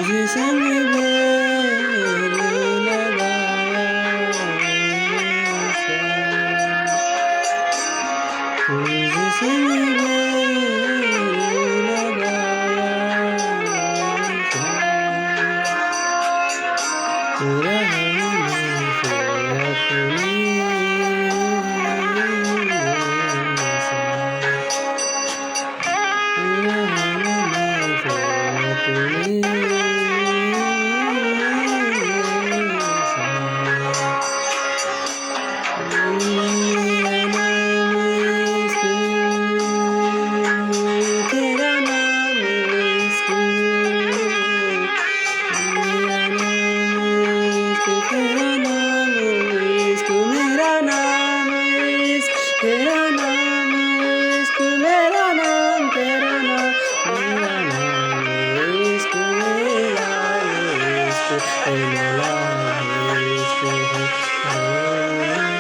तुझे संग बैर लगाया तुझे संग बैर लगाया तेरा हमने फिर अपनी तेरा नाम इश्क मेरा नाम तेरा नाम मेरा नाम इश्क मेरा इश्क मेरा इश्क है